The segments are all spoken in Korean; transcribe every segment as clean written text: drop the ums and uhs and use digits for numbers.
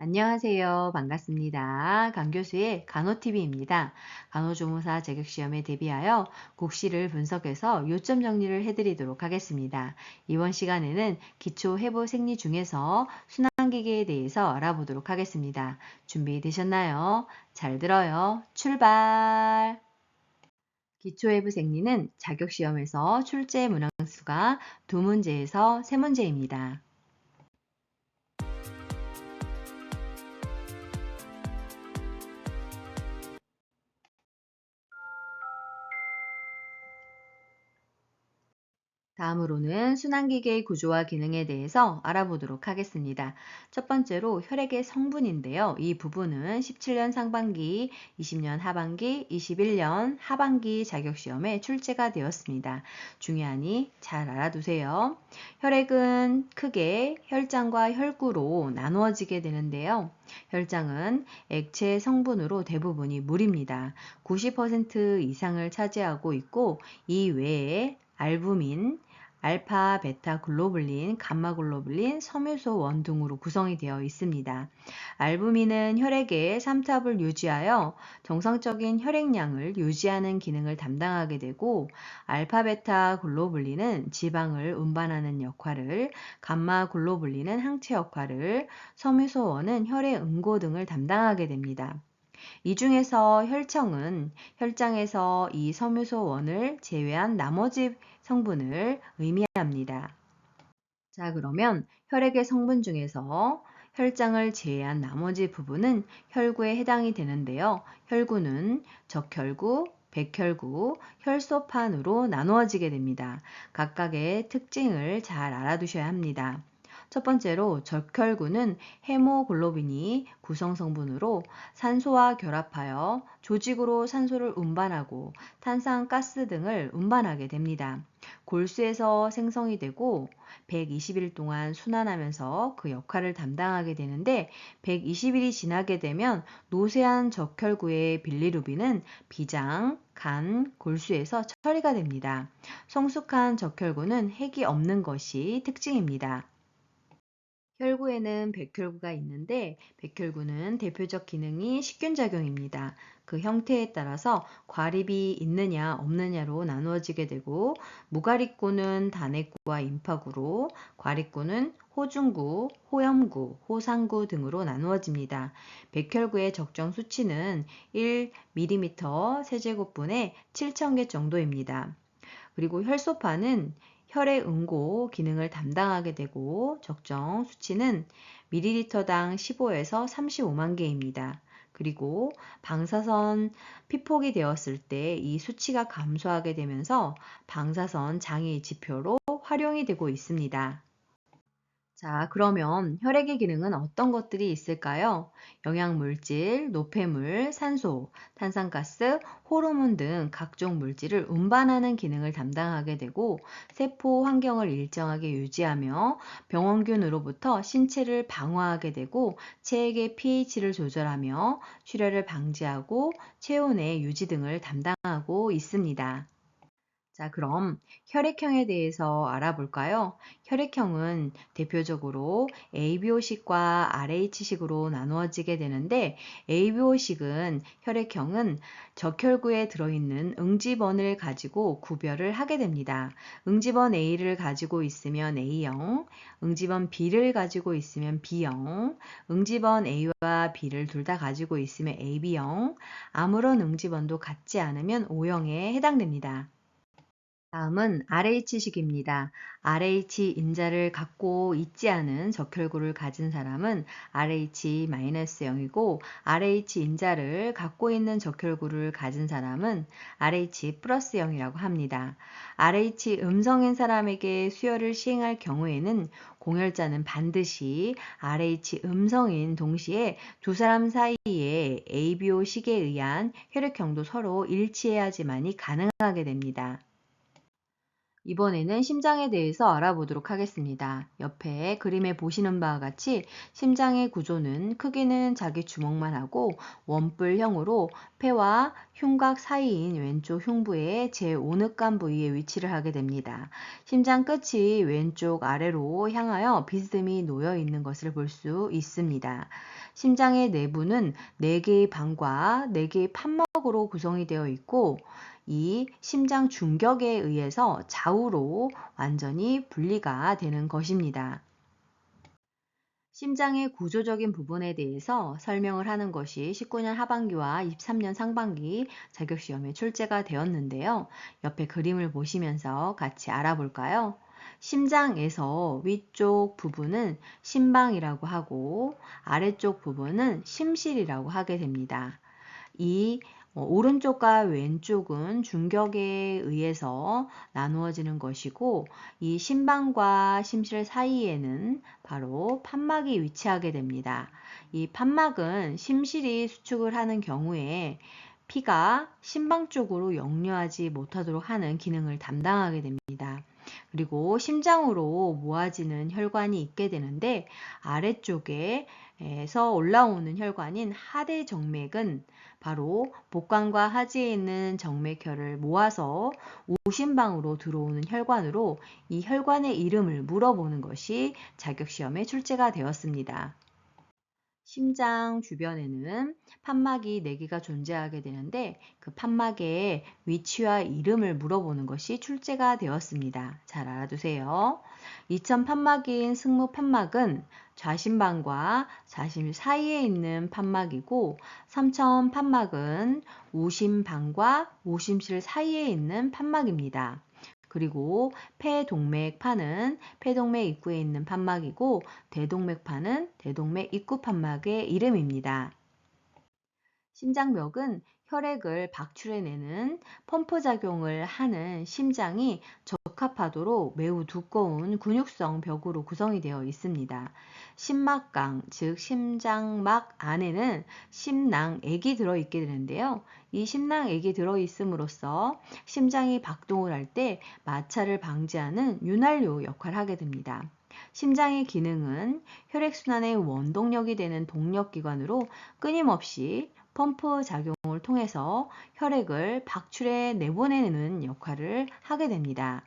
안녕하세요. 반갑습니다. 강교수의 간호TV입니다. 간호조무사 자격시험에 대비하여 국시를 분석해서 요점 정리를 해드리도록 하겠습니다. 이번 시간에는 기초해부 생리 중에서 순환기계에 대해서 알아보도록 하겠습니다. 준비되셨나요? 잘 들어요. 출발! 기초해부 생리는 자격시험에서 출제 문항수가 2문제에서 3문제입니다. 다음으로는 순환기계의 구조와 기능에 대해서 알아보도록 하겠습니다. 첫 번째로 혈액의 성분인데요. 이 부분은 17년 상반기, 20년 하반기, 21년 하반기 자격시험에 출제가 되었습니다. 중요하니 잘 알아두세요. 혈액은 크게 혈장과 혈구로 나누어지게 되는데요. 혈장은 액체 성분으로 대부분이 물입니다. 90% 이상을 차지하고 있고 이 외에 알부민, 알파, 베타 글로불린, 감마 글로불린, 섬유소원 등으로 구성이 되어 있습니다. 알부민은 혈액의 삼탑을 유지하여 정상적인 혈액량을 유지하는 기능을 담당하게 되고 알파, 베타 글로불린은 지방을 운반하는 역할을, 감마 글로불린은 항체 역할을, 섬유소원은 혈의 응고 등을 담당하게 됩니다. 이 중에서 혈청은 혈장에서 이 섬유소원을 제외한 나머지 성분을 의미합니다. 자, 그러면 혈액의 성분 중에서 혈장을 제외한 나머지 부분은 혈구에 해당이 되는데요. 혈구는 적혈구, 백혈구, 혈소판으로 나누어지게 됩니다. 각각의 특징을 잘 알아두셔야 합니다. 첫 번째로 적혈구는 헤모글로빈이 구성 성분으로 산소와 결합하여 조직으로 산소를 운반하고 탄산가스 등을 운반하게 됩니다. 골수에서 생성이 되고 120일 동안 순환하면서 그 역할을 담당하게 되는데 120일이 지나게 되면 노쇠한 적혈구의 빌리루빈은 비장, 간, 골수에서 처리가 됩니다. 성숙한 적혈구는 핵이 없는 것이 특징입니다. 혈구에는 백혈구가 있는데 백혈구는 대표적 기능이 식균작용입니다. 그 형태에 따라서 과립이 있느냐 없느냐로 나누어지게 되고 무과립구는 단핵구와 임파구로 과립구는 호중구, 호염구, 호상구 등으로 나누어집니다. 백혈구의 적정 수치는 1ml 세제곱분에 7,000개 정도입니다. 그리고 혈소판은 혈의 응고 기능을 담당하게 되고 적정 수치는 ml당 15에서 35만 개입니다. 그리고 방사선 피폭이 되었을 때 이 수치가 감소하게 되면서 방사선 장애 지표로 활용이 되고 있습니다. 자, 그러면 혈액의 기능은 어떤 것들이 있을까요? 영양물질, 노폐물, 산소, 탄산가스, 호르몬 등 각종 물질을 운반하는 기능을 담당하게 되고 세포 환경을 일정하게 유지하며 병원균으로부터 신체를 방어하게 되고 체액의 pH를 조절하며 출혈을 방지하고 체온의 유지 등을 담당하고 있습니다. 자, 그럼 혈액형에 대해서 알아볼까요? 혈액형은 대표적으로 ABO식과 RH식으로 나누어지게 되는데 ABO식은 혈액형은 적혈구에 들어있는 응집원을 가지고 구별을 하게 됩니다. 응집원 A를 가지고 있으면 A형, 응집원 B를 가지고 있으면 B형, 응집원 A와 B를 둘 다 가지고 있으면 AB형, 아무런 응집원도 갖지 않으면 O형에 해당됩니다. 다음은 RH식입니다. RH 인자를 갖고 있지 않은 적혈구를 가진 사람은 RH-0이고 RH 인자를 갖고 있는 적혈구를 가진 사람은 RH+0이라고 합니다. RH 음성인 사람에게 수혈을 시행할 경우에는 공혈자는 반드시 RH 음성인 동시에 두 사람 사이에 ABO식에 의한 혈액형도 서로 일치해야지만이 가능하게 됩니다. 이번에는 심장에 대해서 알아보도록 하겠습니다. 옆에 그림에 보시는 바와 같이 심장의 구조는 크기는 자기 주먹만 하고 원뿔형으로 폐와 흉곽 사이인 왼쪽 흉부의 제오늑간 부위에 위치를 하게 됩니다. 심장 끝이 왼쪽 아래로 향하여 비스듬히 놓여 있는 것을 볼 수 있습니다. 심장의 내부는 4개의 방과 4개의 판막으로 구성이 되어 있고 이 심장 중격에 의해서 좌우로 완전히 분리가 되는 것입니다. 심장의 구조적인 부분에 대해서 설명을 하는 것이 19년 하반기와 23년 상반기 자격시험에 출제가 되었는데요. 옆에 그림을 보시면서 같이 알아볼까요? 심장에서 위쪽 부분은 심방이라고 하고 아래쪽 부분은 심실이라고 하게 됩니다. 이 오른쪽과 왼쪽은 중격에 의해서 나누어지는 것이고 이 심방과 심실 사이에는 바로 판막이 위치하게 됩니다. 이 판막은 심실이 수축을 하는 경우에 피가 심방 쪽으로 역류하지 못하도록 하는 기능을 담당하게 됩니다. 그리고 심장으로 모아지는 혈관이 있게 되는데 아래쪽에서 올라오는 혈관인 하대정맥은 바로 복강과 하지에 있는 정맥혈을 모아서 우심방으로 들어오는 혈관으로 이 혈관의 이름을 물어보는 것이 자격시험에 출제가 되었습니다. 심장 주변에는 판막이 4개가 존재하게 되는데 그 판막의 위치와 이름을 물어보는 것이 출제가 되었습니다. 잘 알아두세요. 2천 판막인 승모 판막은 좌심방과 좌심 사이에 있는 판막이고 3천 판막은 우심방과 우심실 사이에 있는 판막입니다. 그리고 폐동맥판은 폐동맥 입구에 있는 판막이고 대동맥판은 대동맥 입구 판막의 이름입니다. 심장벽은 혈액을 박출해내는 펌프 작용을 하는 심장이 적합하도록 매우 두꺼운 근육성 벽으로 구성이 되어 있습니다. 심막강, 즉 심장막 안에는 심낭액이 들어있게 되는데요. 이 심낭액이 들어있음으로써 심장이 박동을 할 때 마찰을 방지하는 윤활유 역할을 하게 됩니다. 심장의 기능은 혈액순환의 원동력이 되는 동력기관으로 끊임없이 펌프 작용을 통해서 혈액을 박출해 내보내는 역할을 하게 됩니다.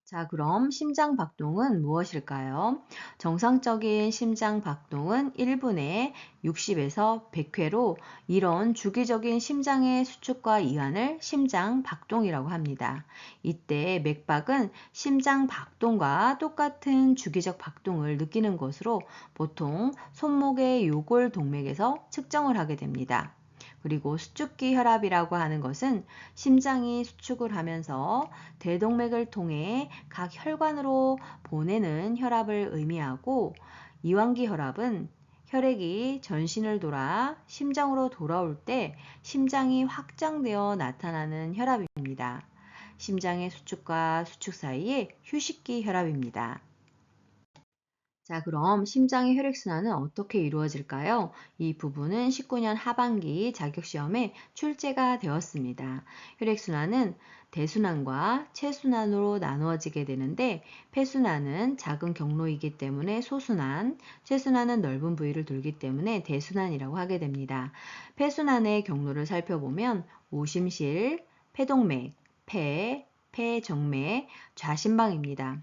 자, 그럼 심장 박동은 무엇일까요? 정상적인 심장 박동은 1분에 60에서 100회로 이런 주기적인 심장의 수축과 이완을 심장 박동이라고 합니다. 이때 맥박은 심장 박동과 똑같은 주기적 박동을 느끼는 것으로 보통 손목의 요골 동맥에서 측정을 하게 됩니다. 그리고 수축기 혈압이라고 하는 것은 심장이 수축을 하면서 대동맥을 통해 각 혈관으로 보내는 혈압을 의미하고 이완기 혈압은 혈액이 전신을 돌아 심장으로 돌아올 때 심장이 확장되어 나타나는 혈압입니다. 심장의 수축과 수축 사이의 휴식기 혈압입니다. 자, 그럼 심장의 혈액순환은 어떻게 이루어질까요? 이 부분은 19년 하반기 자격시험에 출제가 되었습니다. 혈액순환은 대순환과 체순환으로 나누어지게 되는데 폐순환은 작은 경로이기 때문에 소순환, 체순환은 넓은 부위를 돌기 때문에 대순환이라고 하게 됩니다. 폐순환의 경로를 살펴보면 오심실, 폐동맥, 폐정맥, 좌심방입니다.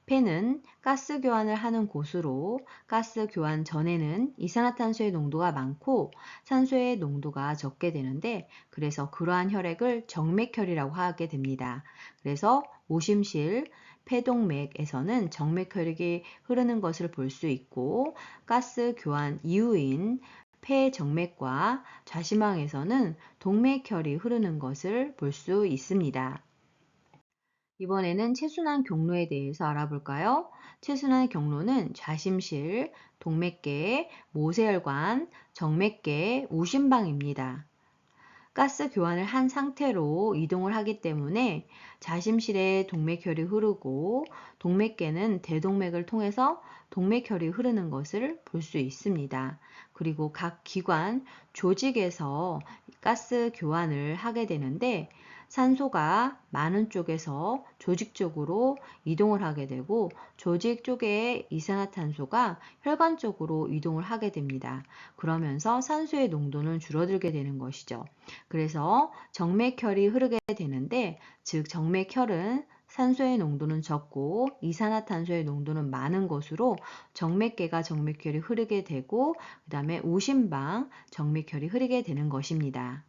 폐는 가스 교환을 하는 곳으로 가스 교환 전에는 이산화탄소의 농도가 많고 산소의 농도가 적게 되는데 그래서 그러한 혈액을 정맥혈이라고 하게 됩니다. 그래서 오심실 폐동맥에서는 정맥혈액이 흐르는 것을 볼 수 있고 가스 교환 이후인 폐정맥과 좌심방에서는 동맥혈이 흐르는 것을 볼 수 있습니다. 이번에는 체순환 경로에 대해서 알아볼까요? 체순환 경로는 좌심실, 동맥계, 모세혈관, 정맥계, 우심방입니다. 가스 교환을 한 상태로 이동을 하기 때문에 좌심실에 동맥혈이 흐르고 동맥계는 대동맥을 통해서 동맥혈이 흐르는 것을 볼 수 있습니다. 그리고 각 기관, 조직에서 가스 교환을 하게 되는데 산소가 많은 쪽에서 조직 쪽으로 이동을 하게 되고 조직 쪽에 이산화탄소가 혈관 쪽으로 이동을 하게 됩니다. 그러면서 산소의 농도는 줄어들게 되는 것이죠. 그래서 정맥혈이 흐르게 되는데, 즉 정맥혈은 산소의 농도는 적고 이산화탄소의 농도는 많은 것으로 정맥계가 정맥혈이 흐르게 되고 그 다음에 우심방 정맥혈이 흐르게 되는 것입니다.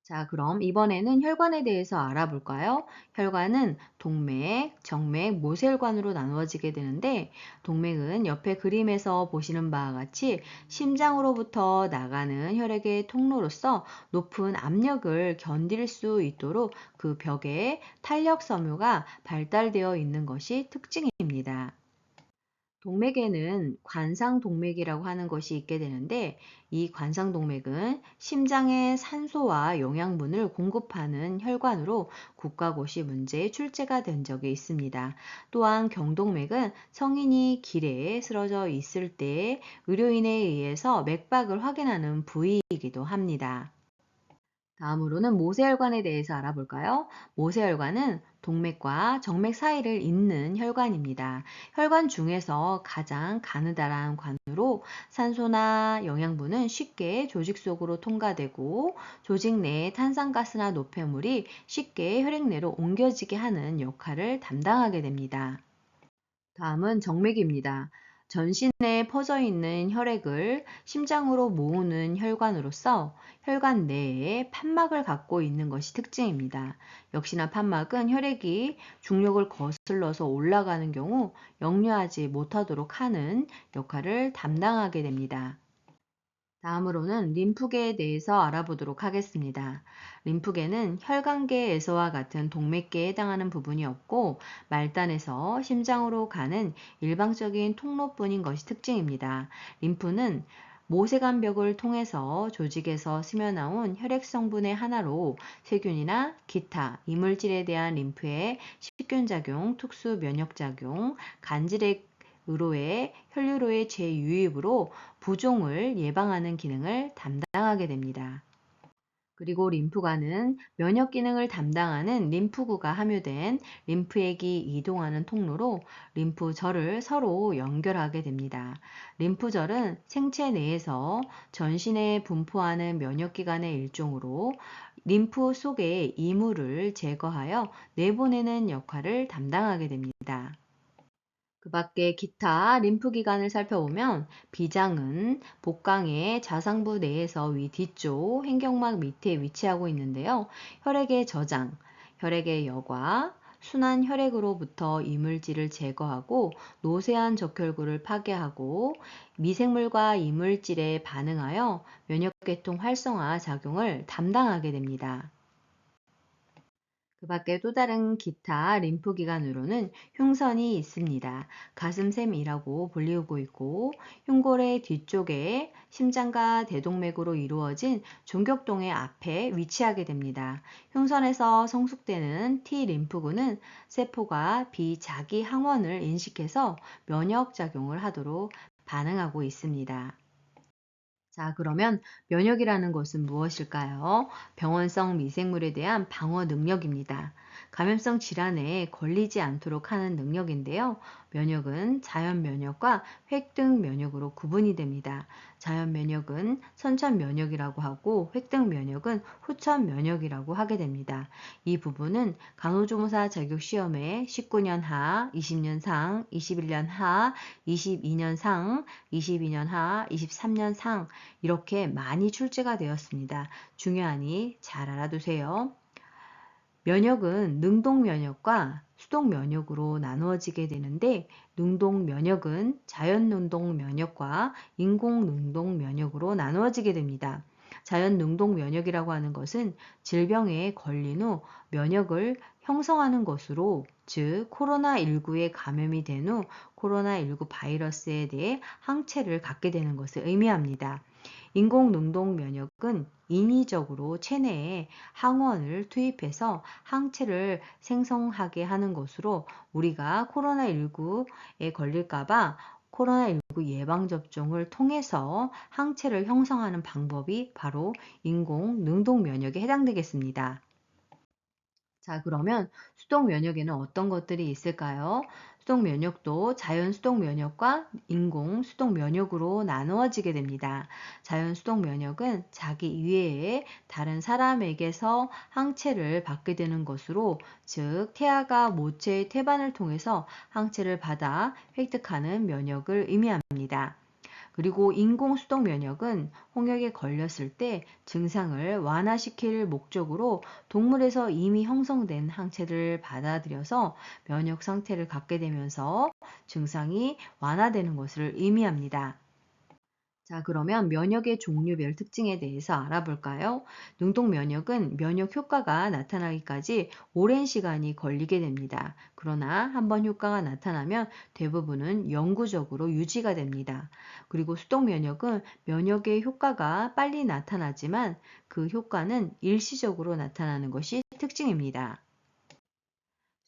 자, 그럼 이번에는 혈관에 대해서 알아볼까요? 혈관은 동맥, 정맥, 모세혈관으로 나누어지게 되는데, 동맥은 옆에 그림에서 보시는 바와 같이 심장으로부터 나가는 혈액의 통로로서 높은 압력을 견딜 수 있도록 그 벽에 탄력 섬유가 발달되어 있는 것이 특징입니다. 동맥에는 관상동맥이라고 하는 것이 있게 되는데, 이 관상동맥은 심장에 산소와 영양분을 공급하는 혈관으로 국가고시 문제에 출제가 된 적이 있습니다. 또한 경동맥은 성인이 길에 쓰러져 있을 때 의료인에 의해서 맥박을 확인하는 부위이기도 합니다. 다음으로는 모세혈관에 대해서 알아볼까요? 모세혈관은 동맥과 정맥 사이를 잇는 혈관입니다. 혈관 중에서 가장 가느다란 관으로 산소나 영양분은 쉽게 조직 속으로 통과되고 조직 내의 탄산가스나 노폐물이 쉽게 혈액 내로 옮겨지게 하는 역할을 담당하게 됩니다. 다음은 정맥입니다. 전신에 퍼져 있는 혈액을 심장으로 모으는 혈관으로서 혈관 내에 판막을 갖고 있는 것이 특징입니다. 역시나 판막은 혈액이 중력을 거슬러서 올라가는 경우 역류하지 못하도록 하는 역할을 담당하게 됩니다. 다음으로는 림프계에 대해서 알아보도록 하겠습니다. 림프계는 혈관계에서와 같은 동맥계에 해당하는 부분이 없고 말단에서 심장으로 가는 일방적인 통로뿐인 것이 특징입니다. 림프는 모세관벽을 통해서 조직에서 스며나온 혈액 성분의 하나로 세균이나 기타 이물질에 대한 림프의 식균작용, 특수 면역작용, 간질의 의로의 혈류로의 재유입으로 부종을 예방하는 기능을 담당하게 됩니다. 그리고 림프관은 면역 기능을 담당하는 림프구가 함유된 림프액이 이동하는 통로로 림프절을 서로 연결하게 됩니다. 림프절은 생체 내에서 전신에 분포하는 면역기관의 일종으로 림프 속의 이물을 제거하여 내보내는 역할을 담당하게 됩니다. 그 밖에 기타 림프기관을 살펴보면 비장은 복강의 자상부 내에서 위 뒤쪽 횡격막 밑에 위치하고 있는데요. 혈액의 저장, 혈액의 여과, 순환 혈액으로부터 이물질을 제거하고 노쇠한 적혈구를 파괴하고 미생물과 이물질에 반응하여 면역계통 활성화 작용을 담당하게 됩니다. 그 밖에 또 다른 기타 림프기관으로는 흉선이 있습니다. 가슴샘이라고 불리우고 있고 흉골의 뒤쪽에 심장과 대동맥으로 이루어진 종격동의 앞에 위치하게 됩니다. 흉선에서 성숙되는 T 림프구는 세포가 비자기 항원을 인식해서 면역 작용을 하도록 반응하고 있습니다. 자, 그러면 면역이라는 것은 무엇일까요? 병원성 미생물에 대한 방어 능력입니다. 감염성 질환에 걸리지 않도록 하는 능력인데요. 면역은 자연 면역과 획득 면역으로 구분이 됩니다. 자연 면역은 선천 면역이라고 하고 획득 면역은 후천 면역이라고 하게 됩니다. 이 부분은 간호조무사 자격 시험에 19년 하, 20년 상, 21년 하, 22년 상, 22년 하, 23년 상 이렇게 많이 출제가 되었습니다. 중요하니 잘 알아두세요. 면역은 능동 면역과 수동 면역으로 나누어지게 되는데 능동 면역은 자연 능동 면역과 인공 능동 면역으로 나누어지게 됩니다. 자연 능동 면역이라고 하는 것은 질병에 걸린 후 면역을 형성하는 것으로 즉 코로나19에 감염이 된 후 코로나19 바이러스에 대해 항체를 갖게 되는 것을 의미합니다. 인공 능동 면역은 인위적으로 체내에 항원을 투입해서 항체를 생성하게 하는 것으로 우리가 코로나19에 걸릴까봐 코로나19 그리고 예방접종을 통해서 항체를 형성하는 방법이 바로 인공 능동 면역에 해당되겠습니다. 자, 그러면 수동 면역에는 어떤 것들이 있을까요? 수동 면역도 자연 수동 면역과 인공 수동 면역으로 나누어지게 됩니다. 자연 수동 면역은 자기 이외에 다른 사람에게서 항체를 받게 되는 것으로, 즉 태아가 모체의 태반을 통해서 항체를 받아 획득하는 면역을 의미합니다. 그리고 인공수동 면역은 홍역에 걸렸을 때 증상을 완화시킬 목적으로 동물에서 이미 형성된 항체를 받아들여서 면역 상태를 갖게 되면서 증상이 완화되는 것을 의미합니다. 자, 그러면 면역의 종류별 특징에 대해서 알아볼까요? 능동 면역은 면역 효과가 나타나기까지 오랜 시간이 걸리게 됩니다. 그러나 한번 효과가 나타나면 대부분은 영구적으로 유지가 됩니다. 그리고 수동 면역은 면역의 효과가 빨리 나타나지만 그 효과는 일시적으로 나타나는 것이 특징입니다.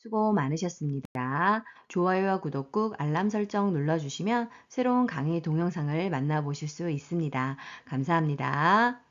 수고 많으셨습니다. 좋아요와 구독 꾹 알람 설정 눌러주시면 새로운 강의 동영상을 만나보실 수 있습니다. 감사합니다.